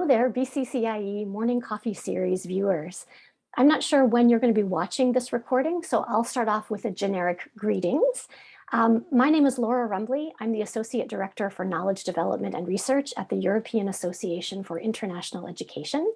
there, BCCIE Morning Coffee Series viewers. I'm not sure when you're going to be watching this recording, so I'll start off with a generic greetings. My name is Laura Rumbley. I'm the Associate Director for Knowledge Development and Research at the European Association for International Education.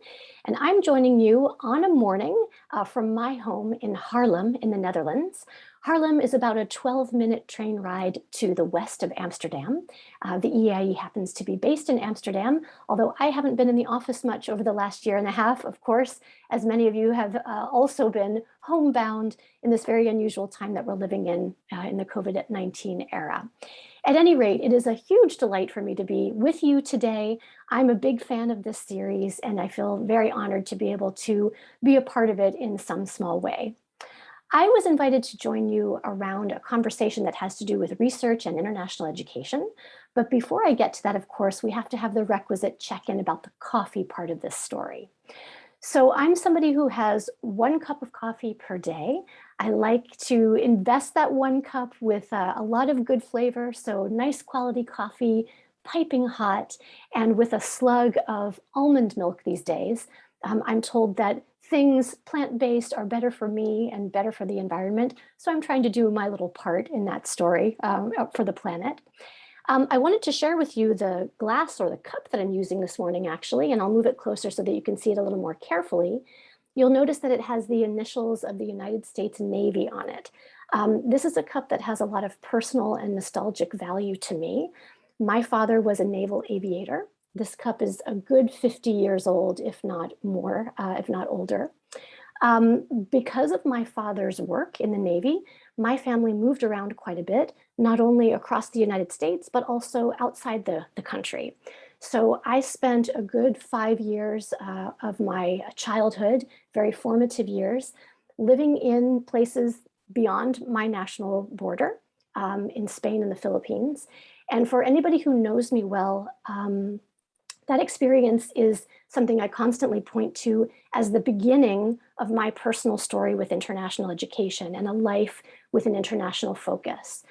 And I'm joining you on a morning from my home in Haarlem in the Netherlands. Haarlem is about a 12-minute train ride to the west of Amsterdam. The EAIE happens to be based in Amsterdam, although I haven't been in the office much over the last year and a half, of course, as many of you have also been homebound in this very unusual time that we're living in the COVID-19 era. At any rate, it is a huge delight for me to be with you today. I'm a big fan of this series, and I feel very honored to be able to be a part of it in some small way. I was invited to join you around a conversation that has to do with research and international education. But before I get to that, of course, we have to have the requisite check-in about the coffee part of this story. So I'm somebody who has 1 cup of coffee per day. I like to invest that 1 cup with a lot of good flavor, so nice quality coffee, piping hot, and with a slug of almond milk these days. I'm told that things plant-based are better for me and better for the environment. So I'm trying to do my little part in that story for the planet. I wanted to share with you the glass or the cup that I'm using this morning, actually, and I'll move it closer so that you can see it a little more carefully. You'll notice that it has the initials of the United States Navy on it. This is a cup that has a lot of personal and nostalgic value to me. My father was a naval aviator. This cup is a good 50 years old, if not more, if not older. Because of my father's work in the Navy, my family moved around quite a bit, not only across the United States, but also outside the country. So I spent a good 5 years of my childhood, very formative years, living in places beyond my national border, in Spain and the Philippines. And for anybody who knows me well, that experience is something I constantly point to as the beginning of my personal story with international education and a life with an international focus.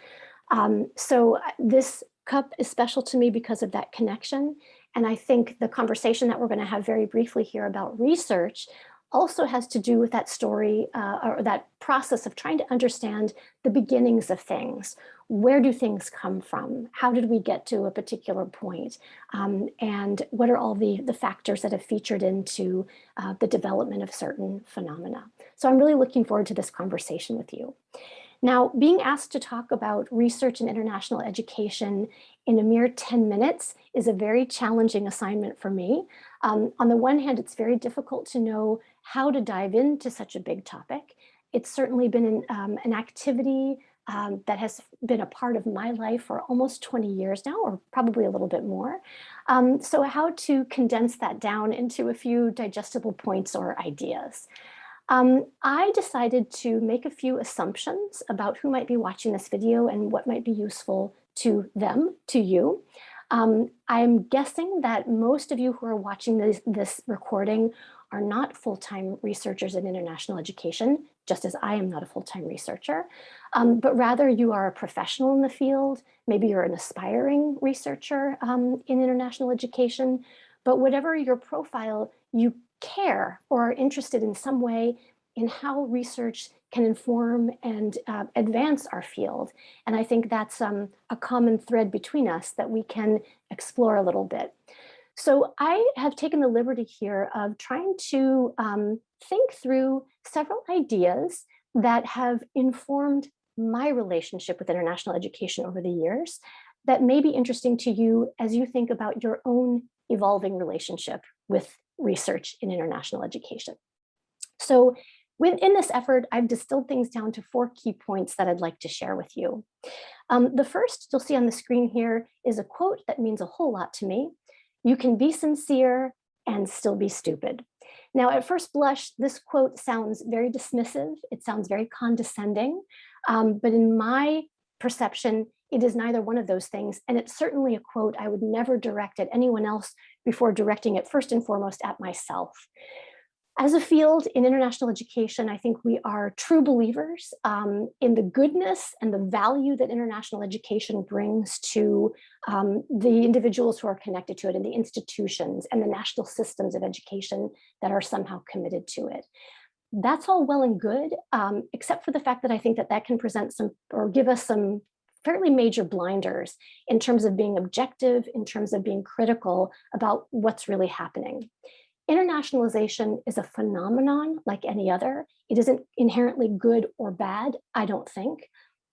So this cup is special to me because of that connection. And I think the conversation that we're going to have very briefly here about research also has to do with that story or that process of trying to understand the beginnings of things. Where do things come from? How did we get to a particular point? And what are all the factors that have featured into the development of certain phenomena? So I'm really looking forward to this conversation with you. Now, being asked to talk about research and international education in a mere 10 minutes is a very challenging assignment for me. On the one hand, it's very difficult to know how to dive into such a big topic. It's certainly been an activity that has been a part of my life for almost 20 years now, or probably a little bit more. So how to condense that down into a few digestible points or ideas. I decided to make a few assumptions about who might be watching this video and what might be useful to them, to you. I'm guessing that most of you who are watching this recording are not full-time researchers in international education, just as I am not a full-time researcher, but rather you are a professional in the field. Maybe you're an aspiring researcher in international education, but whatever your profile, you care or are interested in some way in how research can inform and advance our field. And I think that's a common thread between us that we can explore a little bit. So I have taken the liberty here of trying to think through several ideas that have informed my relationship with international education over the years that may be interesting to you as you think about your own evolving relationship with research in international education. So within this effort, I've distilled things down to 4 key points that I'd like to share with you. The first you'll see on the screen here is a quote that means a whole lot to me. You can be sincere and still be stupid. Now, at first blush, this quote sounds very dismissive. It sounds very condescending, but in my perception, it is neither one of those things. And it's certainly a quote I would never direct at anyone else before directing it first and foremost at myself. As a field in international education, I think we are true believers in the goodness and the value that international education brings to the individuals who are connected to it, and the institutions and the national systems of education that are somehow committed to it. That's all well and good, except for the fact that I think that that can present some, or give us some fairly major blinders in terms of being objective, in terms of being critical about what's really happening. Internationalization is a phenomenon like any other. It isn't inherently good or bad, I don't think.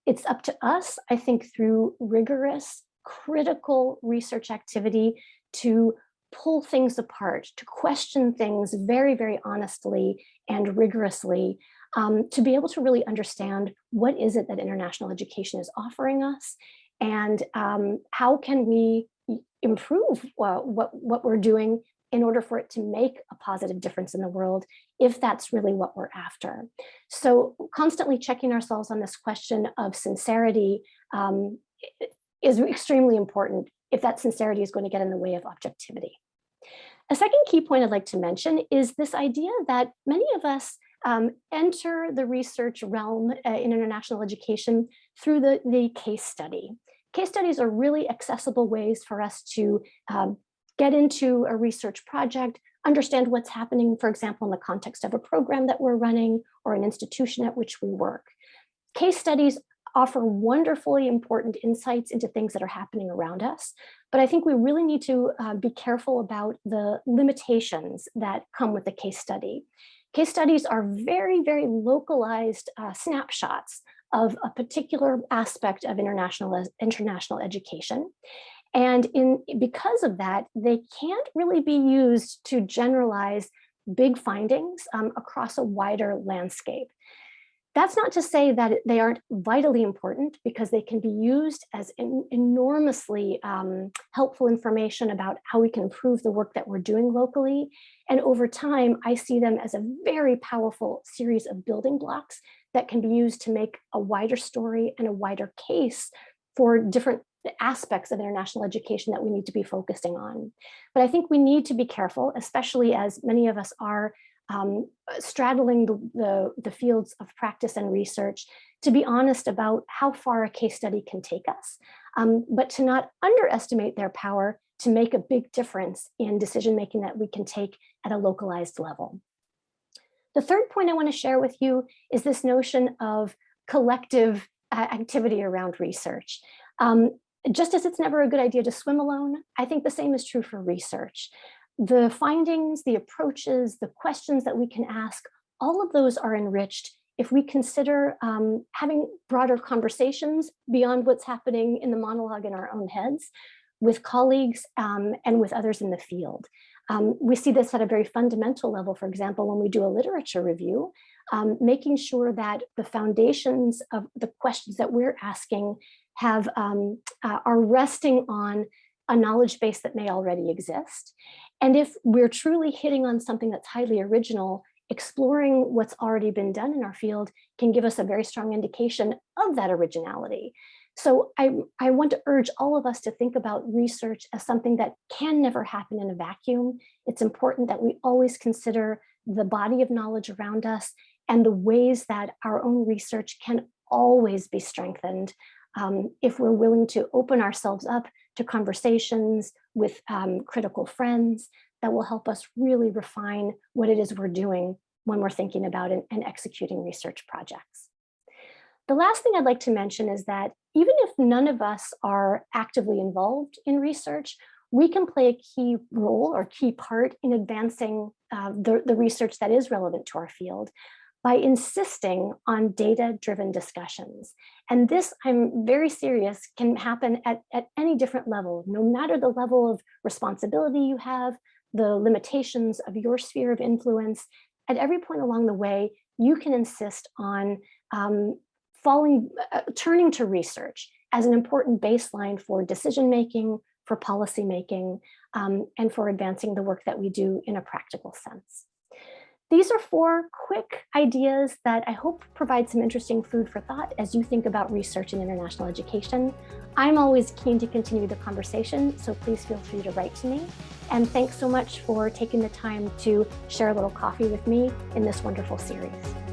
It's up to us, I think, through rigorous, critical research activity to pull things apart, to question things very, very honestly and rigorously, to be able to really understand what is it that international education is offering us, and how can we improve what we're doing in order for it to make a positive difference in the world, if that's really what we're after. So constantly checking ourselves on this question of sincerity is extremely important if that sincerity is going to get in the way of objectivity. A second key point I'd like to mention is this idea that many of us enter the research realm in international education through the case study. Case studies are really accessible ways for us to get into a research project, understand what's happening, for example, in the context of a program that we're running or an institution at which we work. Case studies offer wonderfully important insights into things that are happening around us, but I think we really need to be careful about the limitations that come with the case study. Case studies are very, very localized snapshots of a particular aspect of international education. And because of that, they can't really be used to generalize big findings across a wider landscape. That's not to say that they aren't vitally important, because they can be used as enormously helpful information about how we can improve the work that we're doing locally. And over time, I see them as a very powerful series of building blocks that can be used to make a wider story and a wider case for different aspects of international education that we need to be focusing on. But I think we need to be careful, especially as many of us are straddling the fields of practice and research, to be honest about how far a case study can take us, but to not underestimate their power to make a big difference in decision-making that we can take at a localized level. The third point I want to share with you is this notion of collective activity around research. Just as it's never a good idea to swim alone, I think the same is true for research. The findings, the approaches, the questions that we can ask, all of those are enriched if we consider having broader conversations beyond what's happening in the monologue in our own heads with colleagues and with others in the field. We see this at a very fundamental level, for example, when we do a literature review, making sure that the foundations of the questions that we're asking are resting on a knowledge base that may already exist. And if we're truly hitting on something that's highly original, exploring what's already been done in our field can give us a very strong indication of that originality. So I want to urge all of us to think about research as something that can never happen in a vacuum. It's important that we always consider the body of knowledge around us and the ways that our own research can always be strengthened if we're willing to open ourselves up to conversations with critical friends that will help us really refine what it is we're doing when we're thinking about and executing research projects. The last thing I'd like to mention is that even if none of us are actively involved in research, we can play a key role or key part in advancing the research that is relevant to our field by insisting on data-driven discussions. And this, I'm very serious, can happen at any different level, no matter the level of responsibility you have, the limitations of your sphere of influence. At every point along the way, you can insist on turning to research as an important baseline for decision-making, for policy-making, and for advancing the work that we do in a practical sense. These are 4 quick ideas that I hope provide some interesting food for thought as you think about research in international education. I'm always keen to continue the conversation, so please feel free to write to me. And thanks so much for taking the time to share a little coffee with me in this wonderful series.